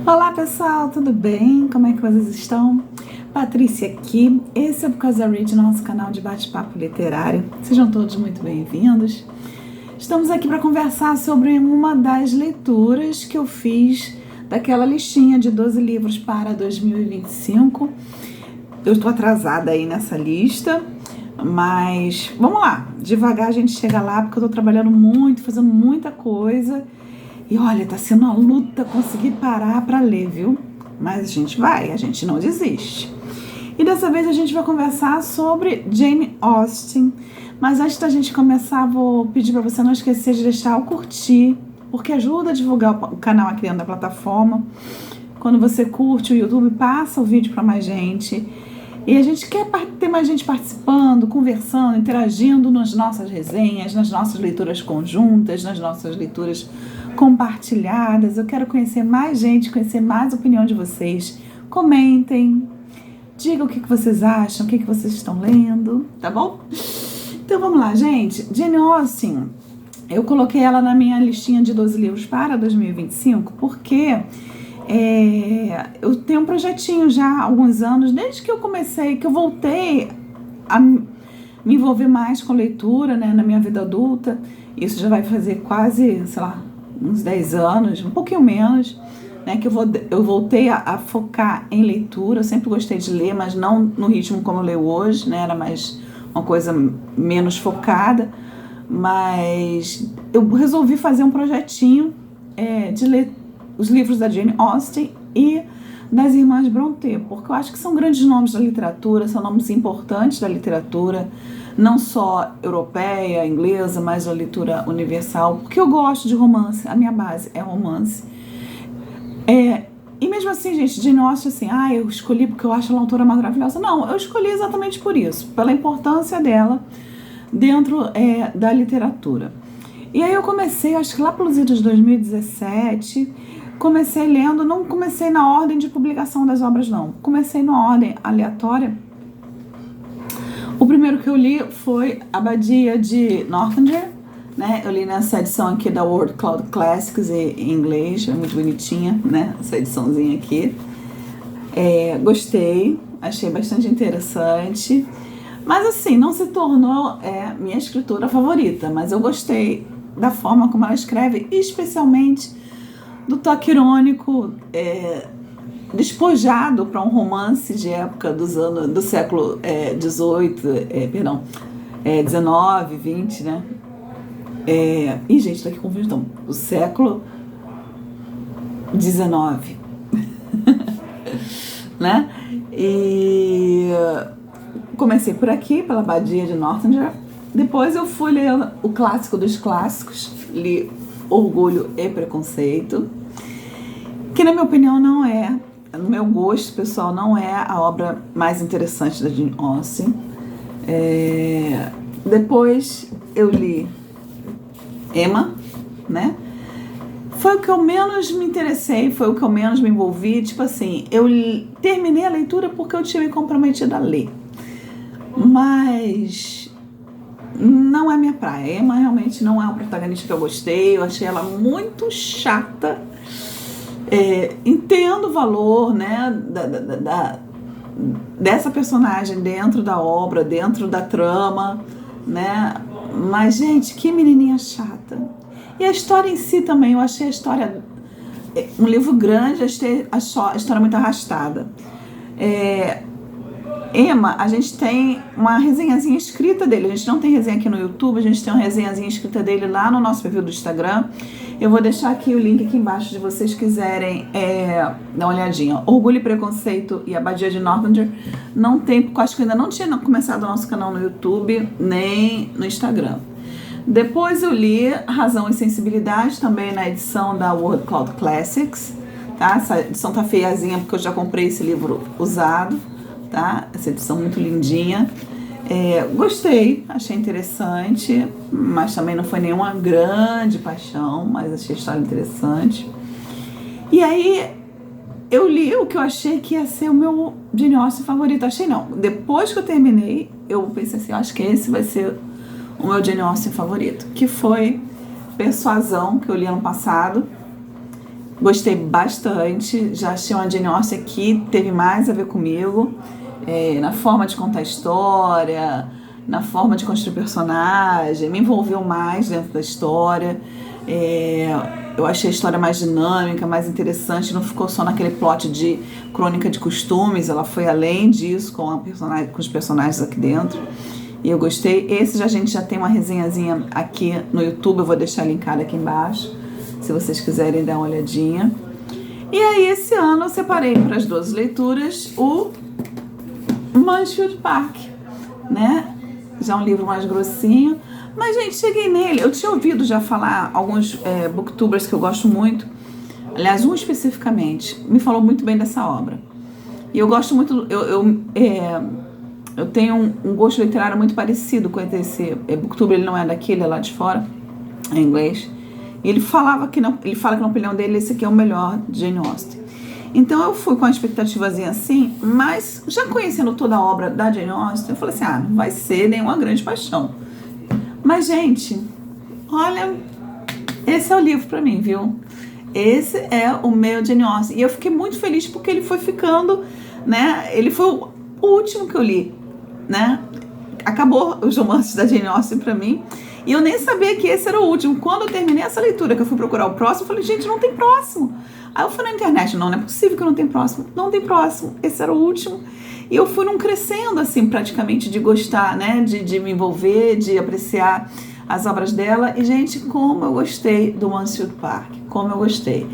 Olá pessoal, tudo bem? Como é que vocês estão? Patrícia aqui, esse é o Because I Read, nosso canal de bate-papo literário. Sejam todos muito bem-vindos. Estamos aqui para conversar sobre uma das leituras que eu fiz daquela listinha de 12 livros para 2025. Eu estou atrasada aí nessa lista, mas vamos lá, devagar a gente chega lá, porque eu estou trabalhando muito, fazendo muita coisa. E olha, tá sendo uma luta conseguir parar para ler, viu? Mas a gente vai, a gente não desiste. E dessa vez a gente vai conversar sobre Jane Austen. Mas antes da gente começar, vou pedir para você não esquecer de deixar o curtir, porque ajuda a divulgar o canal aqui dentro da plataforma. Quando você curte, o YouTube passa o vídeo para mais gente. E a gente quer ter mais gente participando, conversando, interagindo nas nossas resenhas, nas nossas leituras conjuntas, nas nossas leituras compartilhadas. Eu quero conhecer mais gente, conhecer mais a opinião de vocês. Comentem, digam o que vocês acham, o que vocês estão lendo, tá bom? Então vamos lá, gente. Jane Austen, eu coloquei ela na minha listinha de 12 livros para 2025, porque eu tenho um projetinho já há alguns anos, desde que eu comecei, que eu voltei a me envolver mais com leitura, né, na minha vida adulta. Isso já vai fazer quase, sei lá, uns 10 anos, um pouquinho menos, né, que eu voltei a focar em leitura. Eu sempre gostei de ler, mas não no ritmo como eu leio hoje, né, era mais uma coisa menos focada, mas eu resolvi fazer um projetinho de ler os livros da Jane Austen e das Irmãs Brontë, porque eu acho que são grandes nomes da literatura, são nomes importantes da literatura, não só europeia, inglesa, mas da literatura universal, porque eu gosto de romance, a minha base é romance. E mesmo assim, gente, Jane Austen, assim, eu escolhi porque eu acho ela uma autora maravilhosa. Não, eu escolhi exatamente por isso, pela importância dela dentro da literatura. E aí eu comecei, acho que lá pelos idos de 2017, comecei lendo, não comecei na ordem de publicação das obras, não. Comecei na ordem aleatória. O primeiro que eu li foi Abadia de Northanger, né? Eu li nessa edição aqui da World Cloud Classics em inglês, é muito bonitinha, né? Essa ediçãozinha aqui. Gostei, achei bastante interessante. Mas assim, não se tornou minha escritora favorita, mas eu gostei da forma como ela escreve, especialmente do toque irônico, despojado para um romance de época do século XIX, XX, né? Gente, tá aqui confundindo. O século XIX, né? E comecei por aqui, pela Abadia de Northanger. Depois eu fui ler o clássico dos clássicos, li Orgulho e Preconceito, que na minha opinião não é, no meu gosto pessoal, não é a obra mais interessante da Jane Austen. Depois eu li Emma, né? Foi o que eu menos me interessei, foi o que eu menos me envolvi. Tipo assim, eu terminei a leitura porque eu tinha me comprometido a ler. Mas não é minha praia. Emma realmente não é um protagonista que eu gostei. Eu achei ela muito chata. Entendo o valor, né, dessa personagem dentro da obra, dentro da trama, né? Mas, gente, que menininha chata. E a história em si também, eu achei a história um livro grande, achei a história muito arrastada. Emma, a gente tem uma resenhazinha escrita dele. A gente não tem resenha aqui no YouTube, a gente tem uma resenhazinha escrita dele lá no nosso perfil do Instagram. Eu vou deixar aqui o link aqui embaixo se vocês quiserem dar uma olhadinha. Orgulho e Preconceito e Abadia de Northanger não tem, porque eu acho que ainda não tinha começado o nosso canal no YouTube, nem no Instagram. Depois eu li Razão e Sensibilidade, também na edição da World Cloud Classics, tá? Essa edição tá feiazinha porque eu já comprei esse livro usado, tá? Essa edição muito lindinha. Gostei, achei interessante, mas também não foi nenhuma grande paixão, mas achei a história interessante. E aí eu li o que eu achei que ia ser o meu Jane Austen favorito. Achei não, depois que eu terminei, eu pensei assim, eu acho que esse vai ser o meu Jane Austen favorito, que foi Persuasão, que eu li ano passado. Gostei bastante, já achei uma Jane Austen que teve mais a ver comigo, na forma de contar a história, na forma de construir personagem, me envolveu mais dentro da história. Eu achei a história mais dinâmica, mais interessante, não ficou só naquele plot de crônica de costumes, ela foi além disso com os personagens aqui dentro. E eu gostei. A gente já tem uma resenhazinha aqui no YouTube, eu vou deixar linkado aqui embaixo, se vocês quiserem dar uma olhadinha. E aí, esse ano eu separei para as 12 leituras o Mansfield Park, né? Já um livro mais grossinho. Mas, gente, cheguei nele. Eu tinha ouvido já falar alguns booktubers que eu gosto muito. Aliás, um especificamente me falou muito bem dessa obra. E eu gosto muito... Eu tenho um gosto literário muito parecido com esse booktuber. Ele não é daqui, ele é lá de fora, em inglês. E ele fala que na opinião dele, esse aqui é o melhor de Jane Austen. Então eu fui com uma expectativazinha assim, mas já conhecendo toda a obra da Jane Austen, eu falei assim, não vai ser nenhuma grande paixão. Mas, gente, olha, esse é o livro pra mim, viu? Esse é o meu Jane Austen. E eu fiquei muito feliz porque ele foi ficando, né? Ele foi o último que eu li, né? Acabou os romances da Jane Austen pra mim. E eu nem sabia que esse era o último. Quando eu terminei essa leitura, que eu fui procurar o próximo, eu falei, gente, não tem próximo. Aí eu fui na internet, não é possível que não tem próximo. Não tem próximo, esse era o último. E eu fui num crescendo, assim, praticamente, de gostar, né? De me envolver, de apreciar as obras dela. E, gente, como eu gostei do Mansfield Park. Como eu gostei.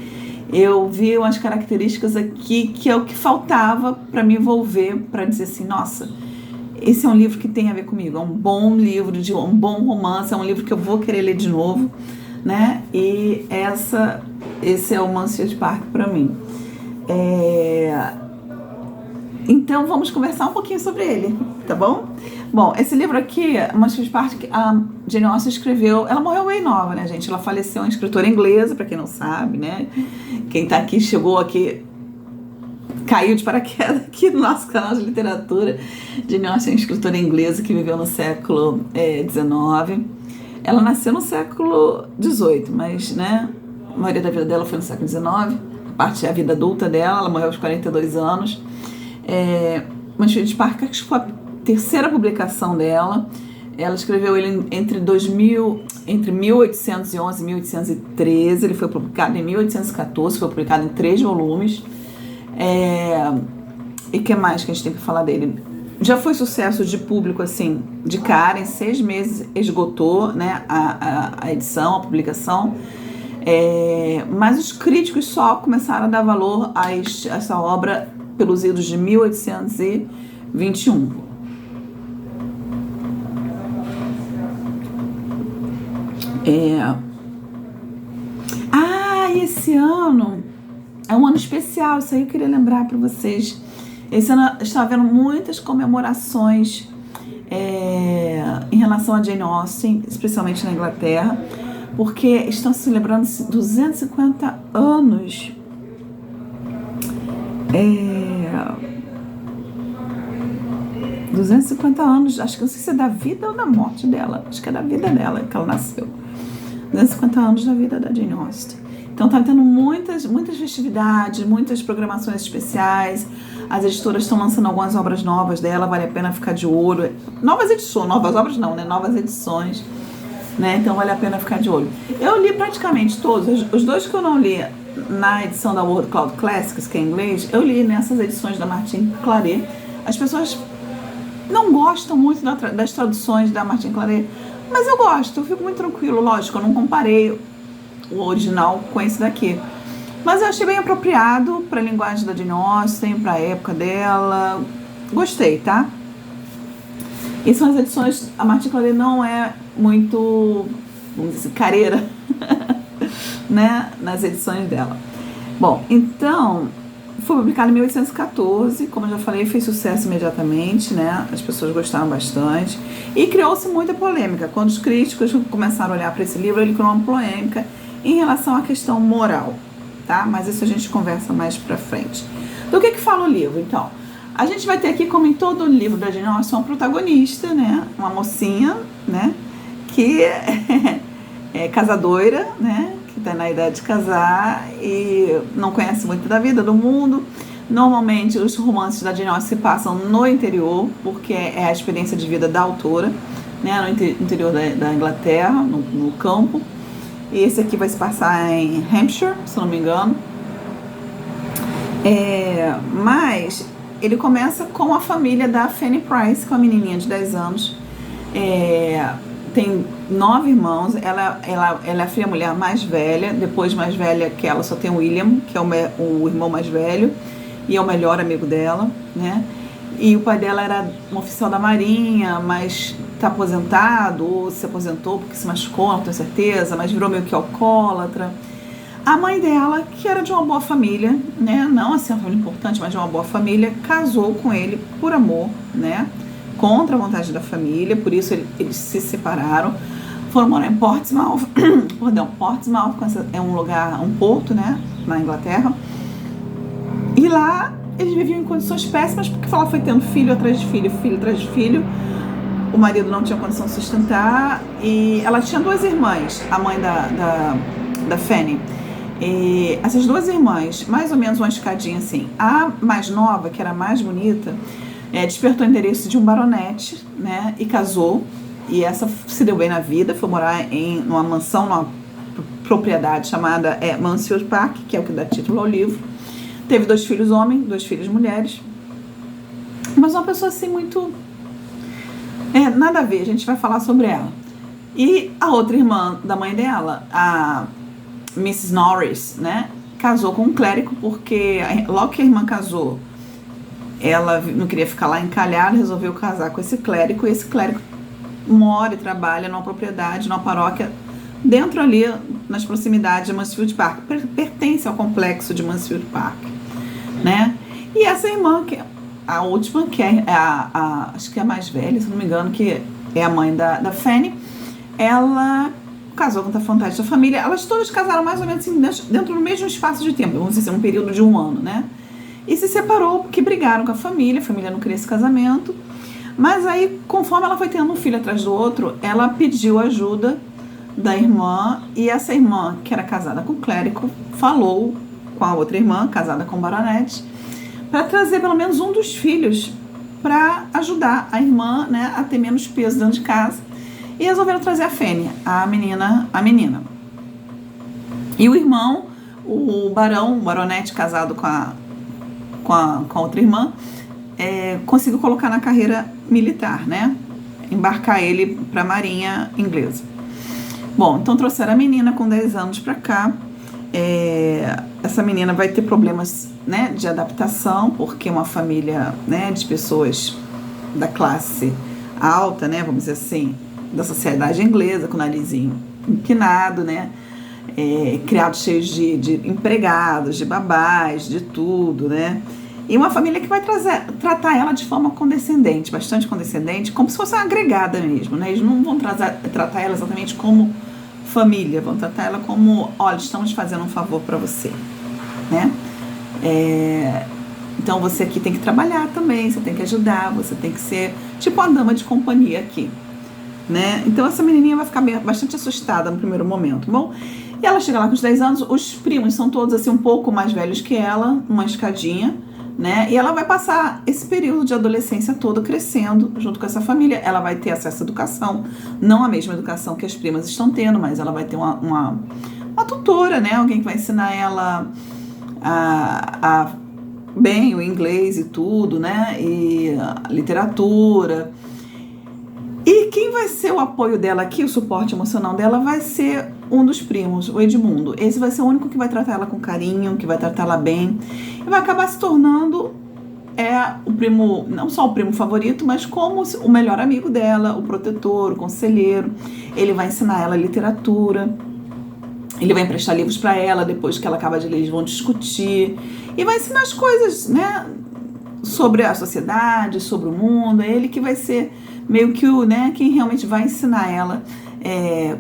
Eu vi umas características aqui que é o que faltava para me envolver, para dizer assim, nossa, esse é um livro que tem a ver comigo. É um bom livro, um bom romance, é um livro que eu vou querer ler de novo, né? E esse é o Mansfield Park para mim. Então vamos conversar um pouquinho sobre ele, tá bom? Bom, esse livro aqui, Mansfield Park, a Jane Austen escreveu, ela morreu bem nova, né, gente? Ela faleceu, uma escritora inglesa, para quem não sabe, né? Quem tá aqui, chegou aqui, caiu de paraquedas aqui no nosso canal de literatura. Jane Austen é uma escritora inglesa que viveu no século XIX. Ela nasceu no século XVIII, mas, né, a maioria da vida dela foi no século XIX, parte da vida adulta dela, ela morreu aos 42 anos. Mansfield Park, acho que foi a terceira publicação dela. Ela escreveu ele entre 1811 e 1813. Ele foi publicado em 1814, foi publicado em 3 volumes. E o que mais que a gente tem que falar dele? Já foi sucesso de público, assim, de cara. Em 6 meses esgotou, né, a edição, a publicação. Mas os críticos só começaram a dar valor a essa obra pelos idos de 1821. Esse ano é um ano especial, isso aí eu queria lembrar para vocês. Esse ano eu estava vendo muitas comemorações em relação a Jane Austen, especialmente na Inglaterra, porque estão celebrando 250 anos 250 anos, acho que não sei se é da vida ou da morte dela, acho que é da vida dela que ela nasceu. 250 anos da vida da Jane Austen. Então tá tendo muitas festividades, muitas programações especiais. As editoras estão lançando algumas obras novas dela, vale a pena ficar de olho. Novas obras não, né? Novas edições, né? Então vale a pena ficar de olho. Eu li praticamente todos, os 2 que eu não li na edição da World Cloud Classics, que é em inglês, eu li nessas edições da Martin Claret. As pessoas não gostam muito das traduções da Martin Claret, mas eu gosto, eu fico muito tranquilo. Lógico, eu não comparei o original com esse daqui, mas eu achei bem apropriado para a linguagem da Jane Austen, para a época dela. Gostei, tá? E são as edições, a Martin Claret não é muito, vamos dizer assim, careira né, nas edições dela. Bom, então foi publicado em 1814, como eu já falei, fez sucesso imediatamente, né? As pessoas gostaram bastante e criou-se muita polêmica. Quando os críticos começaram a olhar para esse livro, ele criou uma polêmica em relação à questão moral, tá? Mas isso a gente conversa mais pra frente. Do que fala o livro, então? A gente vai ter aqui, como em todo o livro da Jane Austen, uma protagonista, né? Uma mocinha, né? Que é casadoira, né? Que está na idade de casar e não conhece muito da vida, do mundo. Normalmente os romances da Jane Austen se passam no interior, porque é a experiência de vida da autora, né, no interior da Inglaterra, no campo. E esse aqui vai se passar em Hampshire, se não me engano. Mas ele começa com a família da Fanny Price, com a menininha de 10 anos. Tem 9 irmãos, ela é a filha mulher mais velha, depois mais velha que ela só tem o William, que é o irmão mais velho, e é o melhor amigo dela, né? E o pai dela era um oficial da Marinha, mas está aposentado, ou se aposentou porque se machucou, não tenho certeza, mas virou meio que alcoólatra. A mãe dela, que era de uma boa família, né? Não assim uma família importante, mas de uma boa família, casou com ele por amor, né? Contra a vontade da família, por isso eles se separaram. Foram morar em Portsmouth, Portsmouth é um lugar, um porto, né? Na Inglaterra. E lá eles viviam em condições péssimas, porque ela foi tendo filho atrás de filho, filho atrás de filho. O marido não tinha condição de sustentar. E ela tinha 2 irmãs, a mãe da Fanny. E essas 2 irmãs, mais ou menos uma escadinha assim. A mais nova, que era a mais bonita, despertou o interesse de um baronete, né? E casou. E essa se deu bem na vida, foi morar numa mansão, numa propriedade chamada Mansfield Park, que é o que dá título ao livro. Teve 2 filhos homens, 2 filhas mulheres. Mas uma pessoa assim muito... nada a ver, a gente vai falar sobre ela. E a outra irmã da mãe dela, a Mrs. Norris, né? Casou com um clérigo, porque logo que a irmã casou, ela não queria ficar lá encalhada, resolveu casar com esse clérigo. E esse clérigo mora e trabalha numa propriedade, numa paróquia, dentro ali, nas proximidades de Mansfield Park. Pertence ao complexo de Mansfield Park, né? E essa irmã, que a última, que é acho que é a mais velha, se não me engano, que é a mãe da Fanny, ela casou com a vontade da família. Elas todas casaram mais ou menos assim, dentro do mesmo espaço de tempo, vamos dizer, um período de 1 ano, né? E se separou porque brigaram com a família não queria esse casamento. Mas aí, conforme ela foi tendo um filho atrás do outro, ela pediu ajuda da irmã, e essa irmã, que era casada com o clérigo, falou com a outra irmã, casada com o baronete, para trazer pelo menos um dos filhos para ajudar a irmã, né, a ter menos peso dentro de casa. E resolveram trazer a Fanny, a menina. E o irmão, o baronete casado com a outra irmã, conseguiu colocar na carreira militar, né? Embarcar ele para a marinha inglesa. Bom, então trouxeram a menina com 10 anos para cá. Essa menina vai ter problemas, né, de adaptação, porque é uma família, né, de pessoas da classe alta, né, vamos dizer assim, da sociedade inglesa, com o narizinho empinado, né, criados cheios de empregados, de babás, de tudo, né. E uma família que vai tratar ela de forma condescendente, bastante condescendente, como se fosse uma agregada mesmo, né? Eles não vão tratar ela exatamente como família, vão tratar ela como, olha, estamos fazendo um favor para você, né? Então você aqui tem que trabalhar também, você tem que ajudar, você tem que ser tipo uma dama de companhia aqui, né? Então essa menininha vai ficar bastante assustada no primeiro momento, bom? E ela chega lá com os 10 anos, os primos são todos assim um pouco mais velhos que ela, uma escadinha, né? E ela vai passar esse período de adolescência todo crescendo junto com essa família. Ela vai ter acesso à educação, não a mesma educação que as primas estão tendo, mas ela vai ter uma tutora, né? Alguém que vai ensinar ela bem o inglês e tudo, né? E a literatura. E quem vai ser o apoio dela aqui, o suporte emocional dela, vai ser um dos primos, o Edmundo. Esse vai ser o único que vai tratar ela com carinho, que vai tratar ela bem. E vai acabar se tornando o primo, não só o primo favorito, mas como o melhor amigo dela, o protetor, o conselheiro. Ele vai ensinar ela literatura. Ele vai emprestar livros para ela, depois que ela acaba de ler, eles vão discutir. E vai ensinar as coisas, né? Sobre a sociedade, sobre o mundo. É ele que vai ser meio que quem realmente vai ensinar ela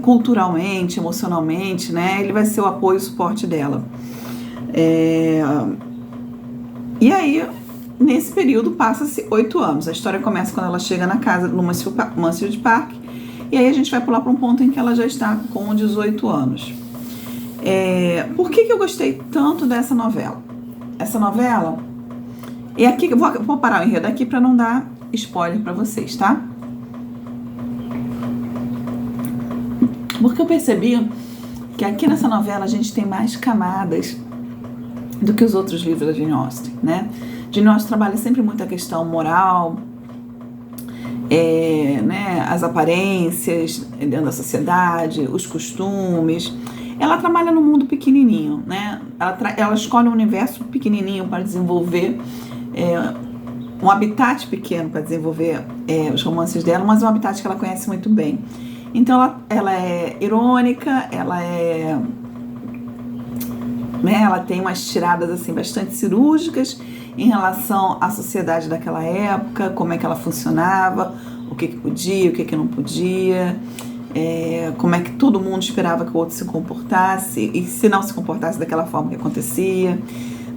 culturalmente, emocionalmente, né? Ele vai ser o apoio e o suporte dela. E aí, nesse período, passa-se 8 anos. A história começa quando ela chega na casa no Mansfield Park. E aí a gente vai pular para um ponto em que ela já está com 18 anos. Por que eu gostei tanto dessa novela? Essa novela, e aqui eu vou parar o enredo aqui para não dar spoiler para vocês, tá? Porque eu percebi que aqui nessa novela a gente tem mais camadas do que os outros livros da Jane Austen, né? Jane Austen trabalha sempre muito a questão moral, né, as aparências dentro da sociedade, os costumes. Ela trabalha no mundo pequenininho, né? Ela escolhe um universo pequenininho para desenvolver, um habitat pequeno para desenvolver os romances dela, mas um habitat que ela conhece muito bem. Então ela é irônica, ela tem umas tiradas assim bastante cirúrgicas em relação à sociedade daquela época, como é que ela funcionava, o que podia, o que não podia, como é que todo mundo esperava que o outro se comportasse e se não se comportasse daquela forma que acontecia,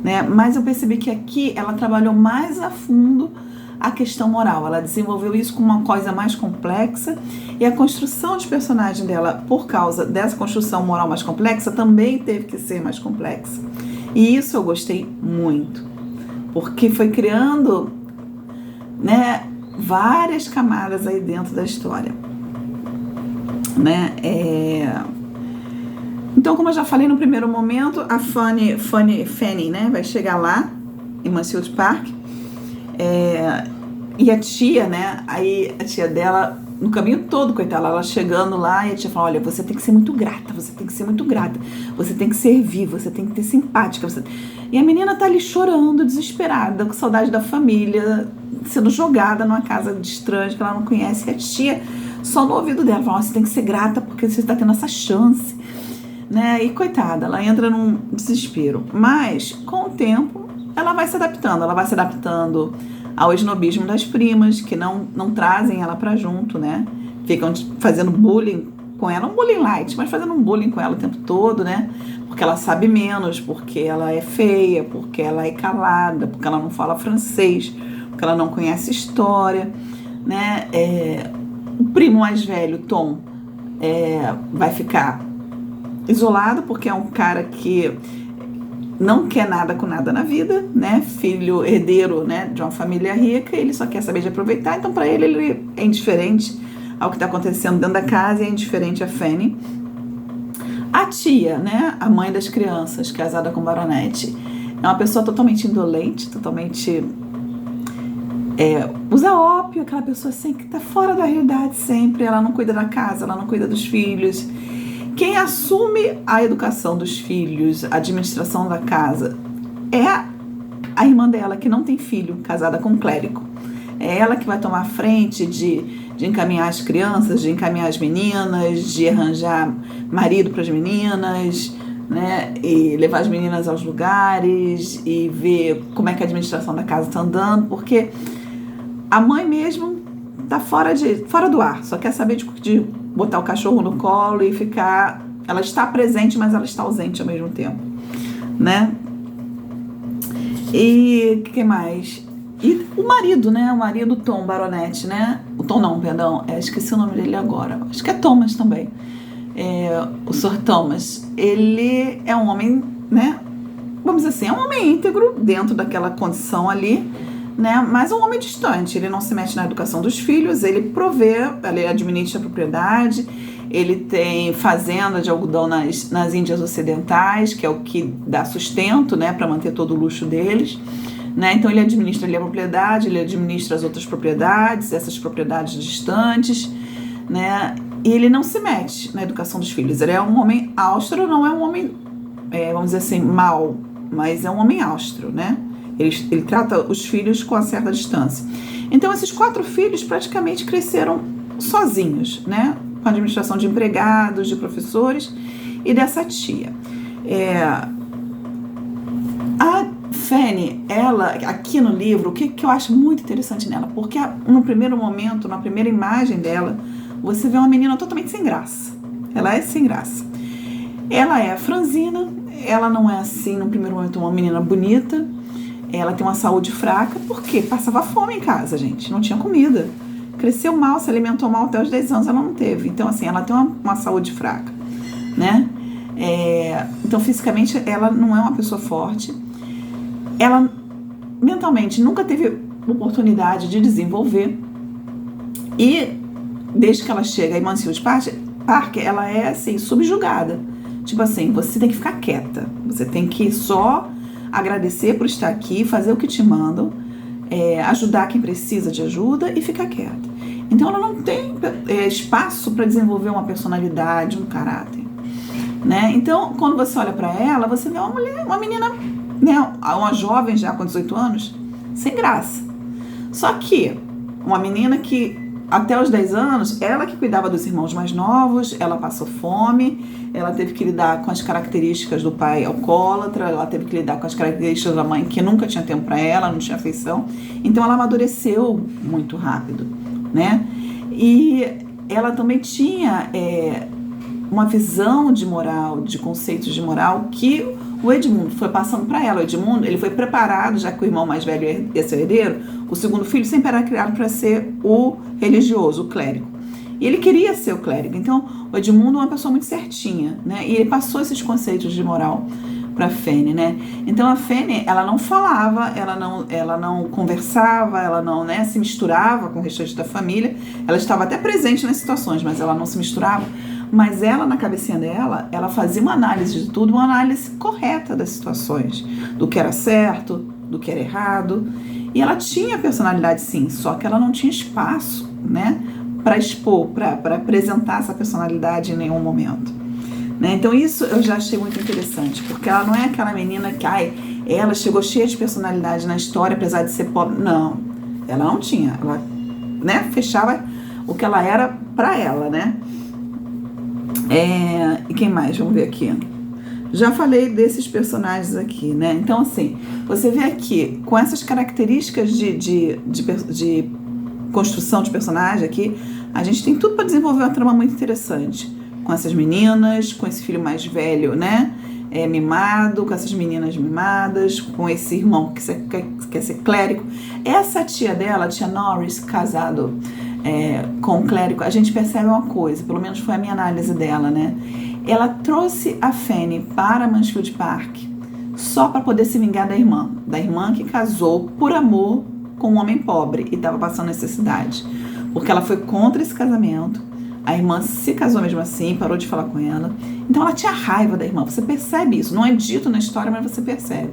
né? Mas eu percebi que aqui ela trabalhou mais a fundo a questão moral, ela desenvolveu isso com uma coisa mais complexa, e a construção de personagem dela, por causa dessa construção moral mais complexa, também teve que ser mais complexa. E isso eu gostei muito, porque foi criando, né, várias camadas aí dentro da história, né? Então, como eu já falei no primeiro momento, a Fanny, né, vai chegar lá em Mansfield Park, e a tia, né, aí a tia dela, no caminho todo, coitada, ela chegando lá, e a tia fala, olha, você tem que ser muito grata, você tem que ser servir, você tem que ter simpática, E a menina tá ali chorando, desesperada, com saudade da família, sendo jogada numa casa de estranhos que ela não conhece, e a tia, só no ouvido dela, fala, você tem que ser grata porque você está tendo essa chance, né, e coitada, ela entra num desespero, mas com o tempo ela vai se adaptando ao esnobismo das primas, que não trazem ela pra junto, né? Ficam fazendo bullying com ela, um bullying light, mas fazendo um bullying com ela o tempo todo, né? Porque ela sabe menos, porque ela é feia, porque ela é calada, porque ela não fala francês, porque ela não conhece história, né? O primo mais velho, Tom, vai ficar isolado, porque é um cara que não quer nada com nada na vida, né? Filho herdeiro, né, de uma família rica, ele só quer saber de aproveitar, então para ele é indiferente ao que está acontecendo dentro da casa, e é indiferente a Fanny. A tia, né, a mãe das crianças, casada com o Baronet, é uma pessoa totalmente indolente, totalmente usa ópio, aquela pessoa assim que está fora da realidade sempre, ela não cuida da casa, ela não cuida dos filhos. Quem assume a educação dos filhos, a administração da casa, é a irmã dela, que não tem filho, casada com um clérigo. É ela que vai tomar frente de encaminhar as crianças, de encaminhar as meninas, de arranjar marido para as meninas, né? E levar as meninas aos lugares e ver como é que a administração da casa está andando, porque a mãe mesmo está fora do ar, só quer saber de botar o cachorro no colo e ficar... Ela está presente, mas ela está ausente ao mesmo tempo, né? E o que mais? E o marido, né? O marido Tom Baronet, né? O Tom não, perdão. Esqueci o nome dele agora. Acho que é Thomas também. O Sr. Thomas. Ele é um homem, né? Vamos dizer assim, é um homem íntegro dentro daquela condição ali, né? Mas um homem distante. Ele não se mete na educação dos filhos, ele provê, ele administra a propriedade, ele tem fazenda de algodão nas Índias Ocidentais, que é o que dá sustento, né, para manter todo o luxo deles, né? Então ele administra ali a propriedade, ele administra as outras propriedades, essas propriedades distantes, né? E ele não se mete na educação dos filhos. Ele é um homem austro, não é um homem, vamos dizer assim, mau, mas é um homem austro, né? Ele trata os filhos com uma certa distância. Então esses 4 filhos praticamente cresceram sozinhos, né? Com a administração de empregados, de professores e dessa tia. A Fanny, ela, aqui no livro, o que eu acho muito interessante nela, porque no primeiro momento, na primeira imagem dela, você vê uma menina totalmente sem graça. Ela é sem graça. Ela é franzina, ela não é assim, no primeiro momento, uma menina bonita, ela tem uma saúde fraca, porque passava fome em casa, gente, não tinha comida. Cresceu mal, se alimentou mal até os 10 anos, ela não teve. Então, assim, ela tem uma saúde fraca, né? Então, fisicamente, ela não é uma pessoa forte. Ela, mentalmente, nunca teve oportunidade de desenvolver. E, desde que ela chega em Mansfield Park, ela é, assim, subjugada. Tipo assim, você tem que ficar quieta. Você tem que só agradecer por estar aqui, fazer o que te mandam, ajudar quem precisa de ajuda e ficar quieta. Então, ela não tem espaço para desenvolver uma personalidade, um caráter. Né? Então, quando você olha para ela, você vê uma mulher, uma menina, né, uma jovem já com 18 anos, sem graça. Só que uma menina que até os 10 anos, ela que cuidava dos irmãos mais novos, ela passou fome, ela teve que lidar com as características do pai alcoólatra, ela teve que lidar com as características da mãe que nunca tinha tempo para ela, não tinha afeição. Então ela amadureceu muito rápido, né? E ela também tinha uma visão de moral, de conceitos de moral que o Edmundo foi passando para ela. O Edmundo, ele foi preparado, já que o irmão mais velho ia ser o herdeiro, o segundo filho sempre era criado para ser o religioso, o clérigo. E ele queria ser o clérigo. Então, o Edmundo é uma pessoa muito certinha, né? E ele passou esses conceitos de moral para a Fanny, né? Então, a Fanny, ela não falava, ela não conversava, ela não, né, se misturava com o restante da família. Ela estava até presente nas situações, mas ela não se misturava. Mas ela, na cabecinha dela, ela fazia uma análise de tudo, uma análise correta das situações, do que era certo, do que era errado. E ela tinha personalidade, sim, só que ela não tinha espaço, né, para expor, para apresentar essa personalidade em nenhum momento. Né? Então isso eu já achei muito interessante, porque ela não é aquela menina que, ela chegou cheia de personalidade na história, apesar de ser pobre. Não, ela não tinha. Ela, né, fechava o que ela era para ela, né? E quem mais? Vamos ver aqui. Já falei desses personagens aqui, né? Então, assim, você vê aqui, com essas características de construção de personagem aqui, a gente tem tudo para desenvolver uma trama muito interessante. Com essas meninas, com esse filho mais velho, né? Mimado, com essas meninas mimadas, com esse irmão que quer ser clérigo. Essa tia dela, a tia Norris, casado com o clérigo, a gente percebe uma coisa, pelo menos foi a minha análise dela, né? Ela trouxe a Fanny para Mansfield Park só para poder se vingar da irmã que casou por amor com um homem pobre e estava passando necessidade, porque ela foi contra esse casamento. A irmã se casou mesmo assim, parou de falar com ela. Então ela tinha raiva da irmã, você percebe isso, não é dito na história, mas você percebe.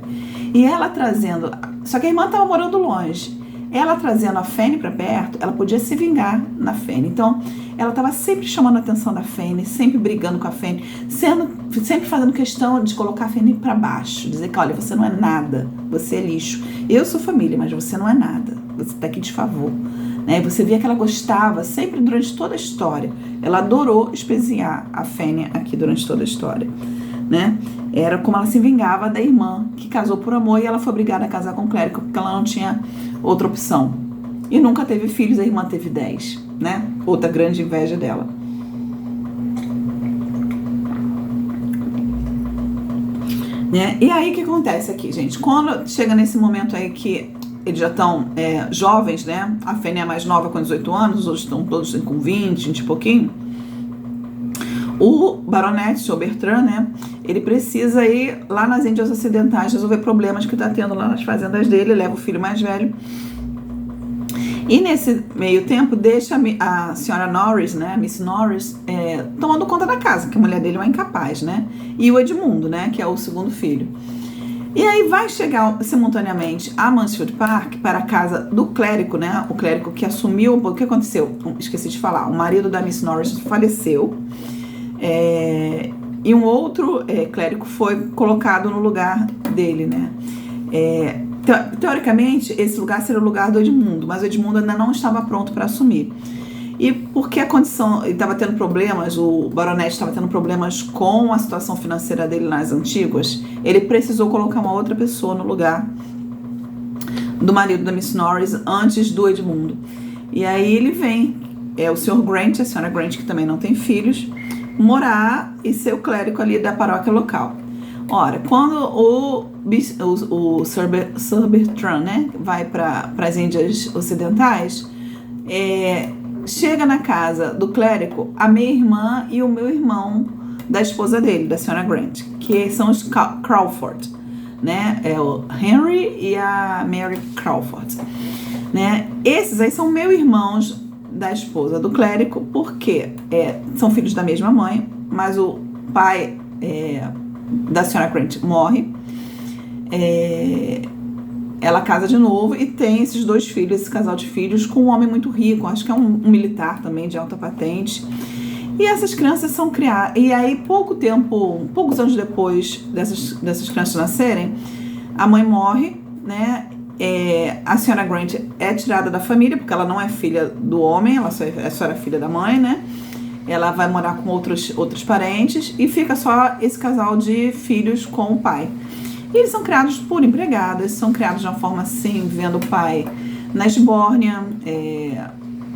E ela trazendo, só que a irmã estava morando longe, ela trazendo a Fanny para perto, ela podia se vingar na Fanny. Então ela estava sempre chamando a atenção da Fanny, sempre brigando com a Fanny, sempre fazendo questão de colocar a Fanny para baixo, dizer que, olha, você não é nada, você é lixo. Eu sou família, mas você não é nada, você está aqui de favor. Né? Você via que ela gostava, sempre durante toda a história, ela adorou espezinhar a Fanny aqui durante toda a história. Né? Era como ela se vingava da irmã que casou por amor e ela foi obrigada a casar com o clérigo porque ela não tinha outra opção. E nunca teve filhos, a irmã teve 10, né? Outra grande inveja dela. Né? E aí o que acontece aqui, gente? Quando chega nesse momento aí que eles já estão jovens, né? A Fanny é mais nova com 18 anos, os outros estão todos com 20 e pouquinho. O baronete, o Bertrand, né? Ele precisa ir lá nas Índias Ocidentais resolver problemas que está tendo lá nas fazendas dele, leva o filho mais velho. E nesse meio tempo deixa a senhora Norris, né, a Miss Norris, tomando conta da casa, que a mulher dele é uma incapaz, né? E o Edmundo, né, que é o segundo filho. E aí vai chegar simultaneamente a Mansfield Park para a casa do clérigo, né? O clérigo que assumiu. O que aconteceu? Esqueci de falar. O marido da Miss Norris faleceu. E um outro clérigo foi colocado no lugar dele, né? Teoricamente, esse lugar seria o lugar do Edmundo, mas o Edmundo ainda não estava pronto para assumir. E porque a condição, ele estava tendo problemas, o baronete estava tendo problemas com a situação financeira dele nas Antíguas, ele precisou colocar uma outra pessoa no lugar do marido da Miss Norris antes do Edmundo. E aí ele vem, o Sr. Grant, a senhora Grant, que também não tem filhos, morar e ser o clérigo ali da paróquia local. Ora, quando o Sir Bertrand, né, vai para as Índias Ocidentais, chega na casa do clérigo a minha irmã e o meu irmão da esposa dele, da senhora Grant, que são os Crawford, né? É o Henry e a Mary Crawford, né? Esses aí são meus irmãos da esposa do clérigo, porque são filhos da mesma mãe, mas o pai da senhora Grant morre, ela casa de novo e tem esses 2 filhos, esse casal de filhos, com um homem muito rico, acho que é um militar também, de alta patente. E essas crianças são criadas, e aí poucos anos depois dessas crianças nascerem, a mãe morre, né? A senhora Grant é tirada da família, porque ela não é filha do homem, ela só era filha da mãe, né? Ela vai morar com outros parentes e fica só esse casal de filhos com o pai. E eles são criados por empregadas, são criados de uma forma assim, vendo o pai na esbórnia,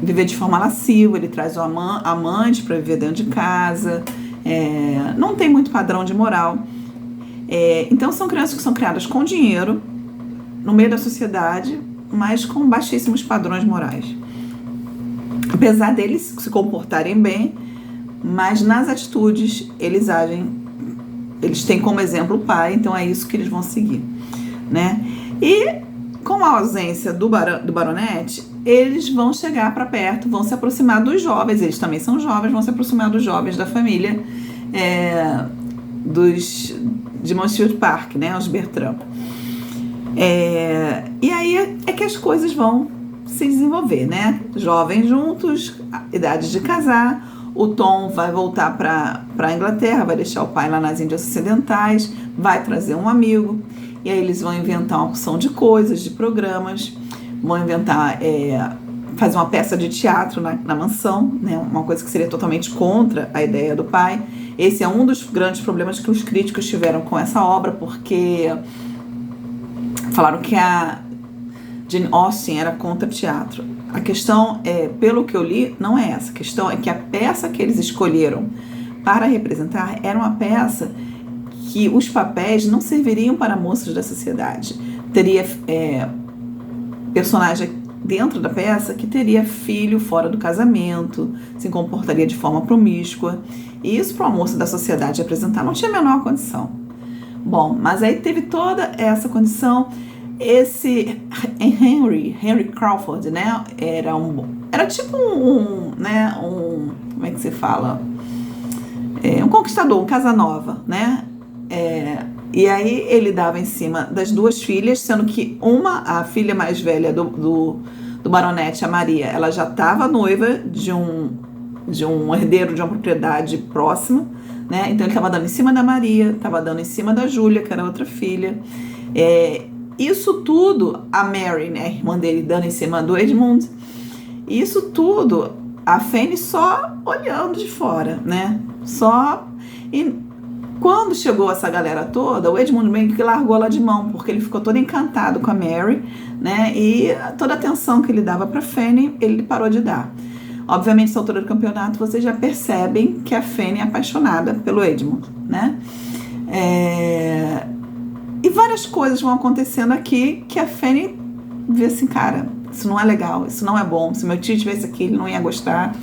viver de forma lasciva, ele traz o amante para viver dentro de casa, não tem muito padrão de moral. Então são crianças que são criadas com dinheiro, no meio da sociedade, mas com baixíssimos padrões morais. Apesar deles se comportarem bem, mas nas atitudes eles têm como exemplo o pai, então é isso que eles vão seguir, né? E com a ausência do baronete, eles vão chegar para perto, vão se aproximar dos jovens, eles também são jovens, vão se aproximar dos jovens da família de Monsieur Park, né, os Bertrand. E aí é que as coisas vão se desenvolver, né? Jovens juntos, idade de casar. O Tom vai voltar para a Inglaterra, vai deixar o pai lá nas Índias Ocidentais, vai trazer um amigo, e aí eles vão inventar uma opção de coisas, de programas, vão inventar, fazer uma peça de teatro na mansão, né? Uma coisa que seria totalmente contra a ideia do pai. Esse é um dos grandes problemas que os críticos tiveram com essa obra, porque falaram que a Jane Austen era contra teatro. A questão, pelo que eu li, não é essa. A questão é que a peça que eles escolheram para representar era uma peça que os papéis não serviriam para moças da sociedade. Teria personagem dentro da peça que teria filho fora do casamento, se comportaria de forma promíscua. E isso para uma moça da sociedade apresentar não tinha a menor condição. Bom, mas aí teve toda essa condição. Esse Henry Crawford, né, era tipo né, como é que se fala? Um conquistador, um Casanova, né? E aí ele dava em cima das 2 filhas, sendo que a filha mais velha do baronete, a Maria, ela já estava noiva de um herdeiro de uma propriedade próxima, né? Então ele estava dando em cima da Maria, estava dando em cima da Júlia, que era outra filha. Isso tudo, a Mary, né, a irmã dele, dando em cima do Edmund, isso tudo, a Fanny só olhando de fora, né? E quando chegou essa galera toda, o Edmund meio que largou ela de mão, porque ele ficou todo encantado com a Mary, né? E toda a atenção que ele dava para Fanny, ele parou de dar. Obviamente, nessa altura do campeonato, vocês já percebem que a Fanny é apaixonada pelo Edmund, né? E várias coisas vão acontecendo aqui que a Fanny vê assim, cara, isso não é legal, isso não é bom. Se meu tio tivesse aqui, ele não ia gostar.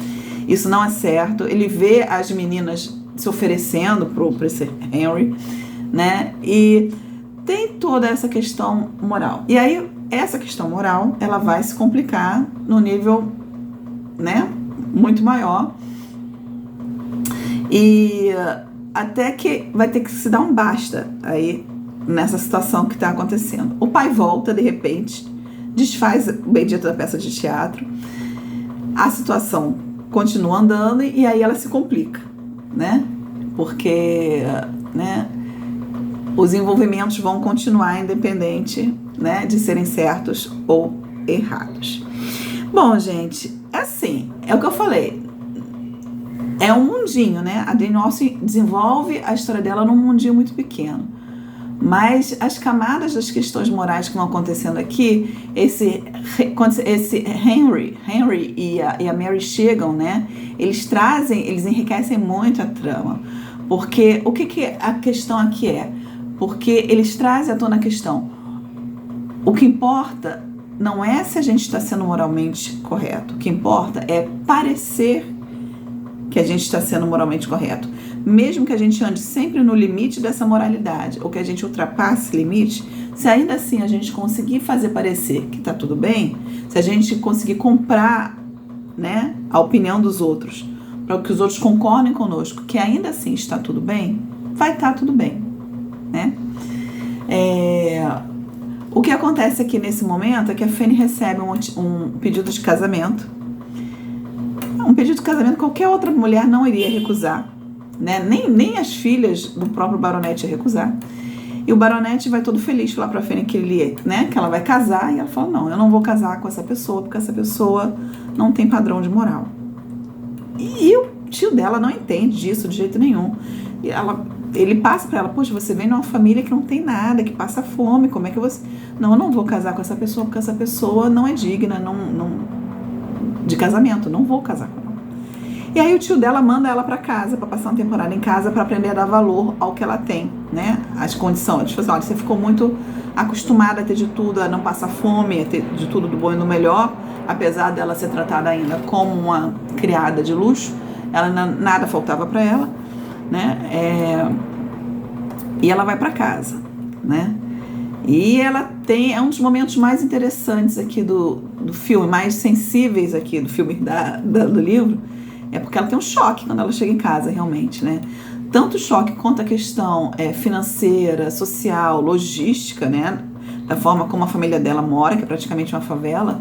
Isso não é certo. Ele vê as meninas se oferecendo para esse Henry, né? E tem toda essa questão moral. E aí, essa questão moral, ela vai se complicar no nível, né, muito maior. E até que vai ter que se dar um basta aí nessa situação que está acontecendo. O pai volta, de repente, desfaz o bendito da peça de teatro, a situação continua andando e aí ela se complica, né? Porque, né, os envolvimentos vão continuar independente, né, de serem certos ou errados. Bom, gente, assim, é o que eu falei. É um mundinho, né? A Jane Austen desenvolve a história dela num mundinho muito pequeno. Mas as camadas das questões morais que vão acontecendo aqui, esse Henry e a Mary chegam, né? Eles enriquecem muito a trama. Porque o que a questão aqui é? Porque eles trazem à tona a questão. O que importa não é se a gente está sendo moralmente correto. O que importa é parecer que a gente está sendo moralmente correto. mesmo que a gente ande sempre no limite dessa moralidade, ou que a gente ultrapasse limite, se ainda assim a gente conseguir fazer parecer que está tudo bem, se a gente conseguir comprar, né, a opinião dos outros, para que os outros concordem conosco, que ainda assim está tudo bem, vai estar tudo bem, né? O que acontece aqui nesse momento é que a Fanny recebe um pedido de casamento. Um pedido de casamento qualquer outra mulher não iria recusar, né? Nem as filhas do próprio baronete ia recusar. E o baronete vai todo feliz falar pra Fanny que ela vai casar, e ela fala, não, eu não vou casar com essa pessoa, porque essa pessoa não tem padrão de moral. E o tio dela não entende disso de jeito nenhum. E ele passa pra ela, poxa, você vem numa família que não tem nada, que passa fome, como é que você... Não, eu não vou casar com essa pessoa, porque essa pessoa não é digna de casamento, não vou casar com ela. E aí o tio dela manda ela pra casa, pra passar uma temporada em casa, pra aprender a dar valor ao que ela tem, né? As condições. Tipo assim, olha, você ficou muito acostumada a ter de tudo, a não passar fome, a ter de tudo do bom e do melhor, apesar dela ser tratada ainda como uma criada de luxo, nada faltava pra ela, né? E ela vai pra casa, né? E ela é um dos momentos mais interessantes aqui do filme, mais sensíveis aqui do filme do livro, é porque ela tem um choque quando ela chega em casa, realmente, né? Tanto choque quanto a questão financeira, social, logística, né? Da forma como a família dela mora, que é praticamente uma favela,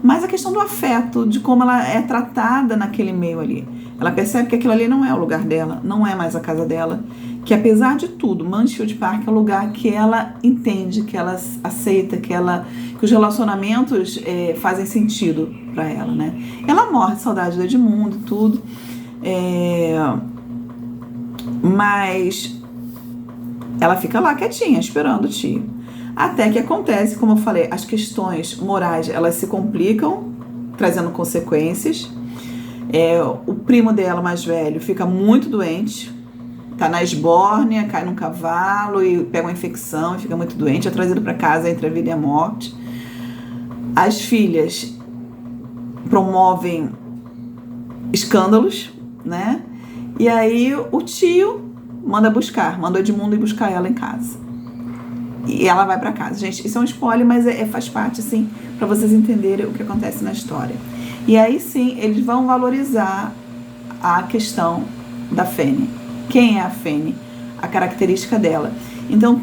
mas a questão do afeto, de como ela é tratada naquele meio ali. Ela percebe que aquilo ali não é o lugar dela, não é mais a casa dela, que apesar de tudo, Mansfield Park é o lugar que ela entende, que ela aceita, que os relacionamentos fazem sentido para ela, né? Ela morre de saudade do Edmundo e tudo, mas ela fica lá quietinha, esperando o tio. Até que acontece, como eu falei, as questões morais, elas se complicam, trazendo consequências. O primo dela, mais velho, fica muito doente, tá na esbórnia, cai num cavalo e pega uma infecção e fica muito doente, é trazido para casa entre a vida e a morte. As filhas promovem escândalos, né? E aí o tio manda o Edmundo ir buscar ela em casa. E ela vai para casa. Gente, isso é um spoiler, mas faz parte, assim, para vocês entenderem o que acontece na história. E aí sim, eles vão valorizar a questão da Fanny. Quem é a Fanny? A característica dela. Então,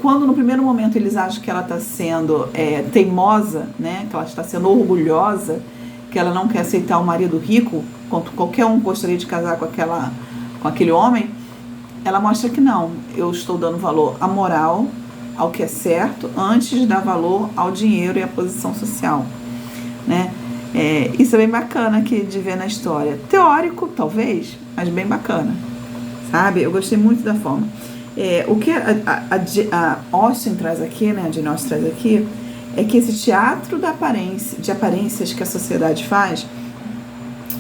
quando no primeiro momento eles acham que ela está sendo teimosa, né? Que ela está sendo orgulhosa, que ela não quer aceitar o marido rico, quanto qualquer um gostaria de casar com aquele homem, ela mostra que não, eu estou dando valor à moral, ao que é certo, antes de dar valor ao dinheiro e à posição social, né? Isso é bem bacana aqui de ver na história. Teórico, talvez, mas bem bacana, sabe? Eu gostei muito da forma. O que a Austen traz aqui, né? A Jane Austen traz aqui, é que esse teatro de aparências que a sociedade faz,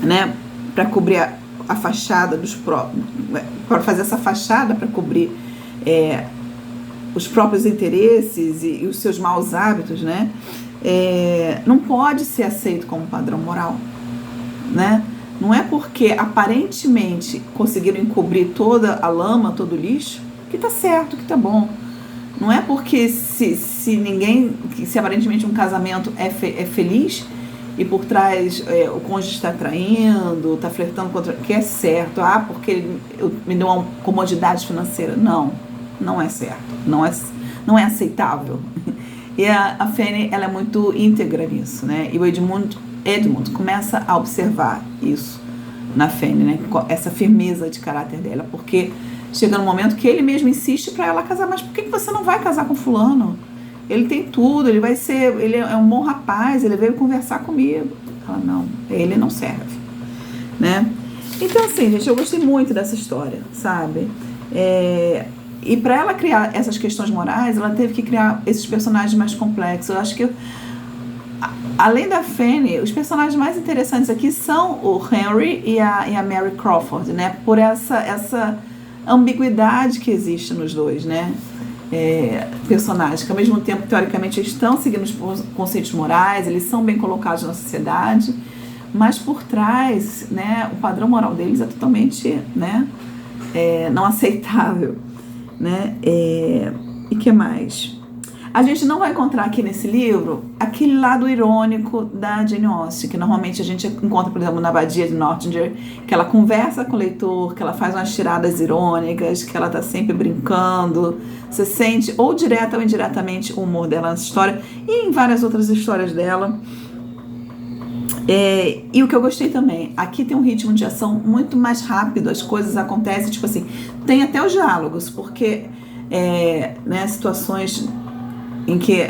né? Para cobrir a fachada dos próprios, para fazer essa fachada para cobrir os próprios interesses e os seus maus hábitos, né? Não pode ser aceito como padrão moral, né? Não é porque aparentemente conseguiram encobrir toda a lama, todo o lixo, que tá certo, que tá bom. Não é porque se aparentemente um casamento é feliz e por trás o cônjuge está traindo, está flertando contra, que é certo, porque ele me deu uma comodidade financeira. Não é certo, não é aceitável. E a Fanny, ela é muito íntegra nisso, né? E o Edmund começa a observar isso na Fanny, né? Essa firmeza de caráter dela, porque chega no momento que ele mesmo insiste para ela casar. Mas por que você não vai casar com fulano? Ele tem tudo, ele é um bom rapaz, ele veio conversar comigo. Ela, não, ele não serve, né? Então, assim, gente, eu gostei muito dessa história, sabe? E para ela criar essas questões morais, ela teve que criar esses personagens mais complexos. Eu acho que, além da Fanny, os personagens mais interessantes aqui são o Henry e a Mary Crawford, né? Por essa ambiguidade que existe nos dois, né? Personagens que, ao mesmo tempo, teoricamente, estão seguindo os conceitos morais, eles são bem colocados na sociedade, mas por trás, né, o padrão moral deles é totalmente, né, não aceitável, né? E que mais? A gente não vai encontrar aqui nesse livro aquele lado irônico da Jane Austen, que normalmente a gente encontra, por exemplo, na Abadia de Northanger, que ela conversa com o leitor, que ela faz umas tiradas irônicas, que ela tá sempre brincando. Você sente, ou direta ou indiretamente, o humor dela nessa história e em várias outras histórias dela. E o que eu gostei também, aqui tem um ritmo de ação muito mais rápido, as coisas acontecem, tipo assim, tem até os diálogos, porque né, situações em que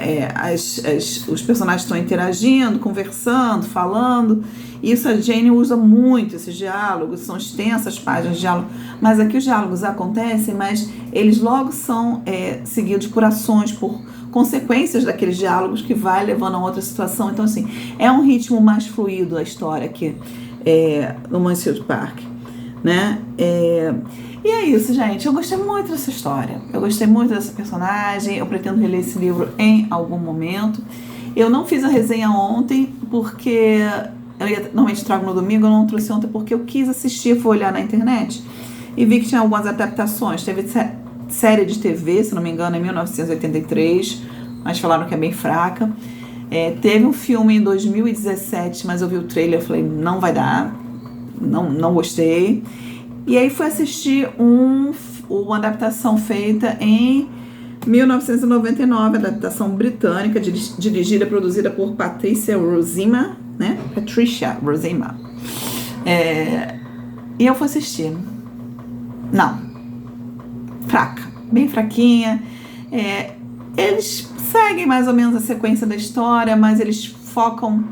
os personagens estão interagindo, conversando, falando. Isso a Jane usa muito, esses diálogos, são extensas páginas de diálogo, mas aqui os diálogos acontecem, mas eles logo são seguidos por ações, por consequências daqueles diálogos que vai levando a outra situação. Então, assim, é um ritmo mais fluido a história aqui no Mansfield Park, né? E é isso, gente. Eu gostei muito dessa história. Eu gostei muito dessa personagem. Eu pretendo reler esse livro em algum momento. Eu não fiz a resenha ontem, porque normalmente trago no domingo. Eu não trouxe ontem porque eu quis assistir, fui olhar na internet e vi que tinha algumas adaptações. Teve série de TV, se não me engano, em 1983, mas falaram que é bem fraca. Teve um filme em 2017, mas eu vi o trailer e falei, não vai dar. Não gostei. E aí fui assistir uma adaptação feita em 1999, adaptação britânica, dirigida e produzida por Patricia Rozema, né? Patricia Rozema. E eu fui assistir. Não. Fraca. Bem fraquinha. Eles seguem mais ou menos a sequência da história, mas eles focam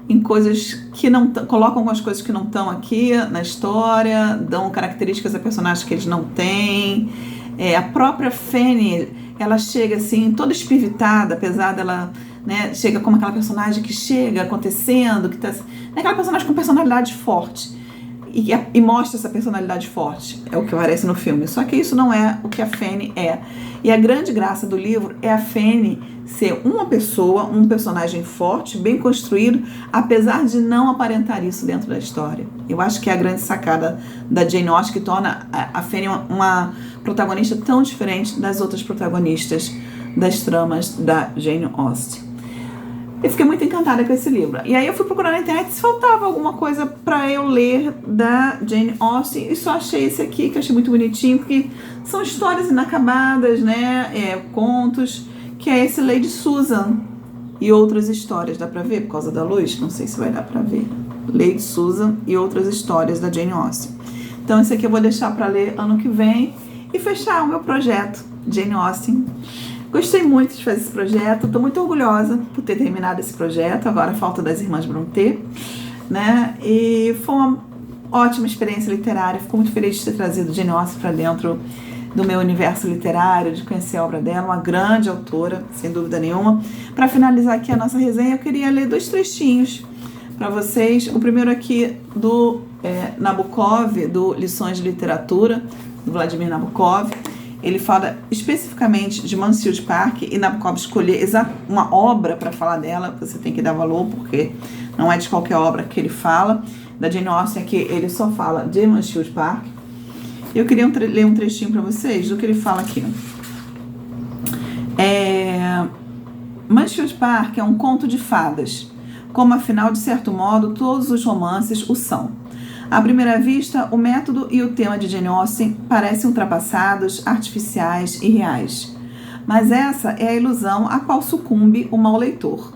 em coisas que não colocam as coisas que não estão aqui na história, dão características a personagens que eles não têm. A própria Fanny, ela chega assim toda espivitada, apesar dela, né, chega como aquela personagem que chega acontecendo, que tá, aquela personagem com personalidade forte e mostra essa personalidade forte, é o que aparece no filme, só que isso não é o que a Fanny é. E a grande graça do livro é a Fanny ser uma pessoa, um personagem forte, bem construído, apesar de não aparentar isso dentro da história. Eu acho que é a grande sacada da Jane Austen, que torna a Fanny uma protagonista tão diferente das outras protagonistas das tramas da Jane Austen. Eu fiquei muito encantada com esse livro. E aí eu fui procurar na internet se faltava alguma coisa para eu ler da Jane Austen, e só achei esse aqui, que eu achei muito bonitinho, porque são histórias inacabadas, né? Contos, que é esse Lady Susan e outras histórias. Dá pra ver por causa da luz? Não sei se vai dar pra ver. Lady Susan e outras histórias da Jane Austen. Então esse aqui eu vou deixar para ler ano que vem e fechar o meu projeto Jane Austen. Gostei muito de fazer esse projeto, estou muito orgulhosa por ter terminado esse projeto, agora falta das Irmãs Brontë, né? E foi uma ótima experiência literária, fico muito feliz de ter trazido Jane Austen para dentro do meu universo literário, de conhecer a obra dela, uma grande autora, sem dúvida nenhuma. Para finalizar aqui a nossa resenha, eu queria ler 2 trechinhos para vocês. O primeiro aqui do Nabokov, do Lições de Literatura, do Vladimir Nabokov. Ele fala especificamente de Mansfield Park, e Nabokov escolher uma obra para falar dela, você tem que dar valor, porque não é de qualquer obra que ele fala. Da Jane Austen aqui, ele só fala de Mansfield Park. Eu queria ler um trechinho para vocês do que ele fala aqui. Mansfield Park é um conto de fadas, como afinal, de certo modo, todos os romances o são. À primeira vista, o método e o tema de Jane Austen parecem ultrapassados, artificiais e reais. Mas essa é a ilusão a qual sucumbe o mau leitor.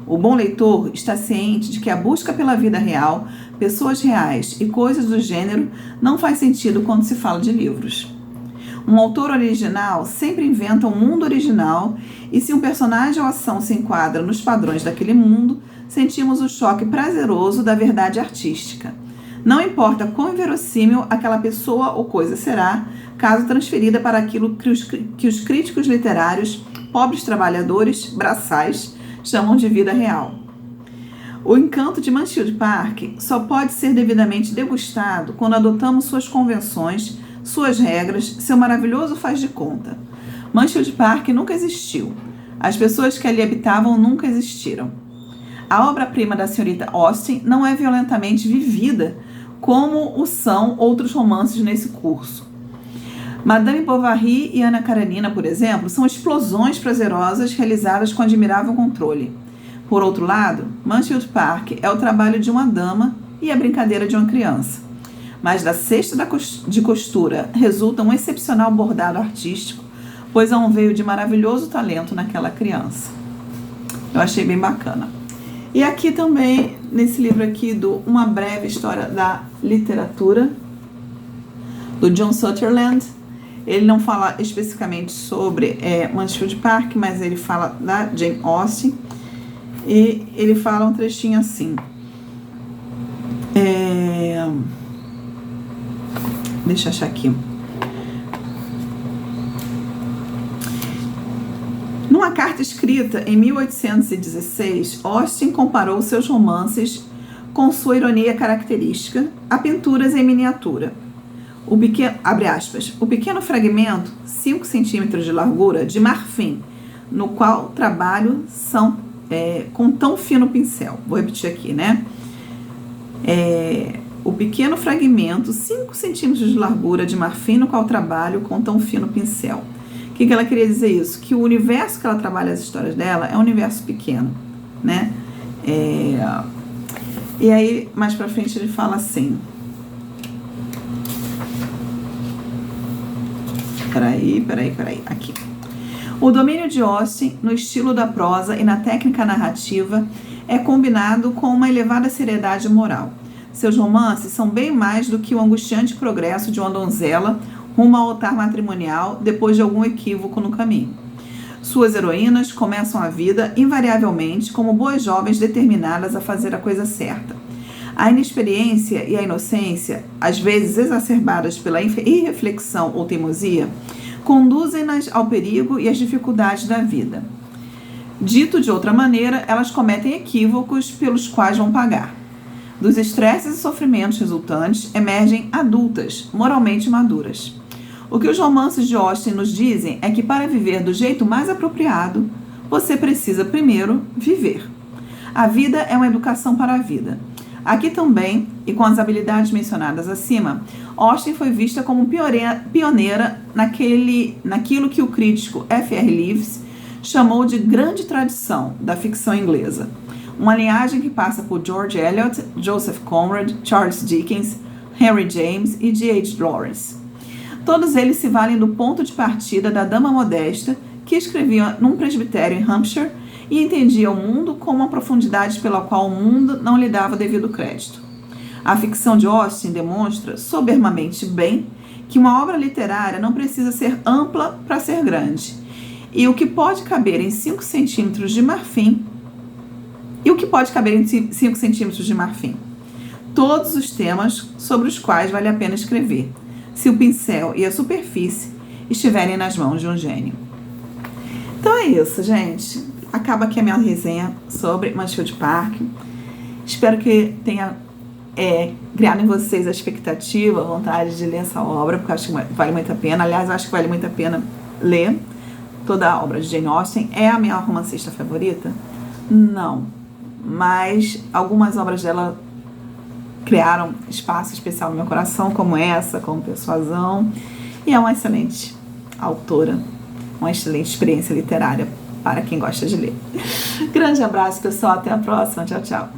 O bom leitor está ciente de que a busca pela vida real, pessoas reais e coisas do gênero não faz sentido quando se fala de livros. Um autor original sempre inventa um mundo original, e se um personagem ou ação se enquadra nos padrões daquele mundo, sentimos o choque prazeroso da verdade artística. Não importa quão inverossímil aquela pessoa ou coisa será, caso transferida para aquilo que os críticos literários, pobres trabalhadores, braçais, chamam de vida real. O encanto de Mansfield Park só pode ser devidamente degustado quando adotamos suas convenções, suas regras, seu maravilhoso faz de conta. Mansfield Park nunca existiu. As pessoas que ali habitavam nunca existiram. A obra-prima da senhorita Austen não é violentamente vivida, como o são outros romances nesse curso. Madame Bovary e Ana Karenina, por exemplo, são explosões prazerosas realizadas com admirável controle. Por outro lado, Mansfield Park é o trabalho de uma dama e a brincadeira de uma criança. Mas da cesta de costura resulta um excepcional bordado artístico, pois há um veio de maravilhoso talento naquela criança. Eu achei bem bacana. E aqui também, nesse livro aqui, do Uma Breve História da Literatura, do John Sutherland, ele não fala especificamente sobre Mansfield Park, mas ele fala da Jane Austen, e ele fala um trechinho assim. Deixa eu achar aqui. Numa carta escrita em 1816, Austen comparou seus romances com sua ironia característica a pinturas em miniatura. Abre aspas, o pequeno fragmento, 5 centímetros de largura, de marfim, no qual trabalho com tão fino pincel. Vou repetir aqui, né? O pequeno fragmento, 5 centímetros de largura, de marfim, no qual trabalho com tão fino pincel. O que ela queria dizer isso? Que o universo que ela trabalha as histórias dela é um universo pequeno, né? E aí, mais pra frente, ele fala assim... Peraí, aqui. O domínio de Austen no estilo da prosa e na técnica narrativa é combinado com uma elevada seriedade moral. Seus romances são bem mais do que o angustiante progresso de uma donzela rumo ao altar matrimonial depois de algum equívoco no caminho. Suas heroínas começam a vida, invariavelmente, como boas jovens determinadas a fazer a coisa certa. A inexperiência e a inocência, às vezes exacerbadas pela irreflexão ou teimosia, conduzem-nas ao perigo e às dificuldades da vida. Dito de outra maneira, elas cometem equívocos pelos quais vão pagar. Dos estresses e sofrimentos resultantes, emergem adultas, moralmente maduras. O que os romances de Austen nos dizem é que para viver do jeito mais apropriado, você precisa primeiro viver. A vida é uma educação para a vida. Aqui também, e com as habilidades mencionadas acima, Austen foi vista como pioneira naquilo que o crítico F.R. Leaves chamou de grande tradição da ficção inglesa. Uma linhagem que passa por George Eliot, Joseph Conrad, Charles Dickens, Henry James e G.H. Lawrence. Todos eles se valem do ponto de partida da dama modesta que escrevia num presbitério em Hampshire e entendia o mundo com uma profundidade pela qual o mundo não lhe dava devido crédito. A ficção de Austen demonstra, soberbamente bem, que uma obra literária não precisa ser ampla para ser grande, e o que pode caber em 5 centímetros de marfim, todos os temas sobre os quais vale a pena escrever, se o pincel e a superfície estiverem nas mãos de um gênio. Então é isso, gente. Acaba aqui a minha resenha sobre Mansfield Park. Espero que tenha criado em vocês a expectativa, a vontade de ler essa obra, porque eu acho que vale muito a pena. Aliás, eu acho que vale muito a pena ler toda a obra de Jane Austen. É a minha romancista favorita? Não. Mas algumas obras dela criaram espaço especial no meu coração, como essa, como Persuasão. E é uma excelente autora, uma excelente experiência literária para quem gosta de ler. Grande abraço, pessoal. Até a próxima. Tchau, tchau.